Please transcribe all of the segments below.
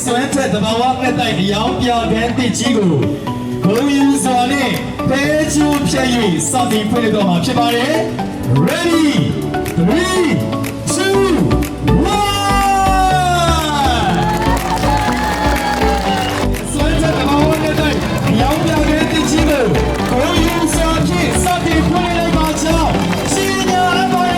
စွမ်းချက်တဘာဝနဲ့တိုက်ရောင်းပြခန်းတစ်ကြီးကိုဂုံယူစွာနဲ့ဖဲချိုးဖြည့်၍စတင်ဖွင့်လှစ်တော့မှာဖြစ်ပါတယ် Ready 3 2 1စွမ်းချက်တဘာဝနဲ့တိုက်ရောင်းပြခန်းတစ်ကြီးကိုဂုံယူစွာဖြင့်စတင်ဖွင့်လှစ်လိုက်ပါကြောင်းရှင်ညာအပေါ်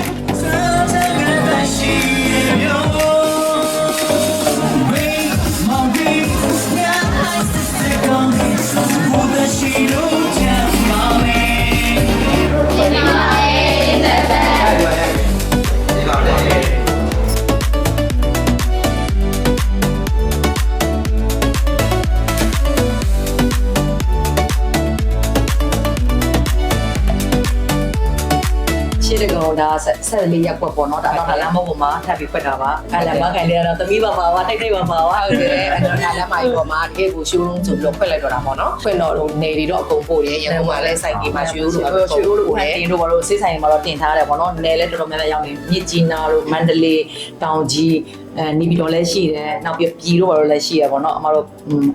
ရှိတဲ့ကောင်ဒါဆက်လေးရက်ွက်ပေါ့နော်ဒါတော့လမ်းမပေါ်မှာထပ်ပြီးဖွက်တာပါအဲ့လမ်းမခံနေတော့သမီးပါပါထိတ်ထိတ်ပါပါဟုတ်တယ်အဲ့တော့ဒါလမ်းမကြီးပေါ်မှာတကယ်ကိုရှိုးလုံးဆိုပြီးတော့ဖွက်လိုက်တော့တာပေါ့နော်ဖွင့်တော့နေတွေတော့အကုန်ပို့တယ်ရန်ကုန်မှာလည်းစိုက်ကြီးမှာရှိုးလို့ရှိုးလို့တင်တို့ဘာလို့စိတ်ဆိုင်မှာတော့တင်ထားတယ်ပေါ့နော်နယ်လည်းတော်တော်များများရောက်နေမြစ်ကြီးနားတို့မန္တလေးတောင်ကြီးနေပြည်တော်လည်းရှိတယ်နောက်ပြီးပြည်တို့ဘာလို့လည်းရှိရပေါ့နော်အမတို့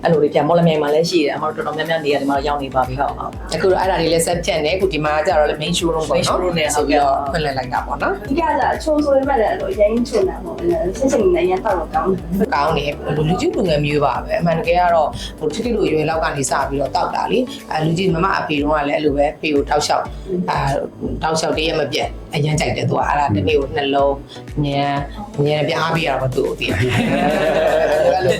အဲ့လိုလေးပြန်မော်လမြိုင်မှာလည်းရှိတယ်အမတို့တော်တော်များများနေရာဒီမှာရောက်နေပါပြီဟုတ်အခုတော့အဲ့ဒါတွေလည်းဆက်ဖြတ်နေအခုဒီမှာကျတော့လည်း main showroom ပေါ့နော် showroom နဲ့ဆိုပြီးတော့ဖွင့်လိုက်တာပေါ့နော် ဒီကကြအချိုးဆိုရမဲ့လည်းအဲ့လိုရင်းချွန်တာပေါ့ဆင်းစင်နေရန်တော့ကောင်းတယ် ကောင်းတယ်လူကြီးလူငယ်မျိုးပါပဲအမှန်တကယ်ကတော့ဟိုထိတိလိုရွယ်လောက်ကနေစပြီးတော့တောက်တာလေလူကြီးမမအဖေတုန်းကလည်းအဲ့လိုပဲဖေကိုတောက်လျှောက်တောက်လျှောက်တည်းရမပြတ်အရင်ကြိုက်တယ်သူကအဲ့ဒါတနေ့ကိုနှလုံးညံပြအားပေးရတော့သူ့ကိုသိတယ်အဲ့လို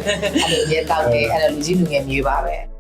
ရဲတောက်တယ်အဲ့လိုလူကြီးလူငယ်မျိုးပါပဲ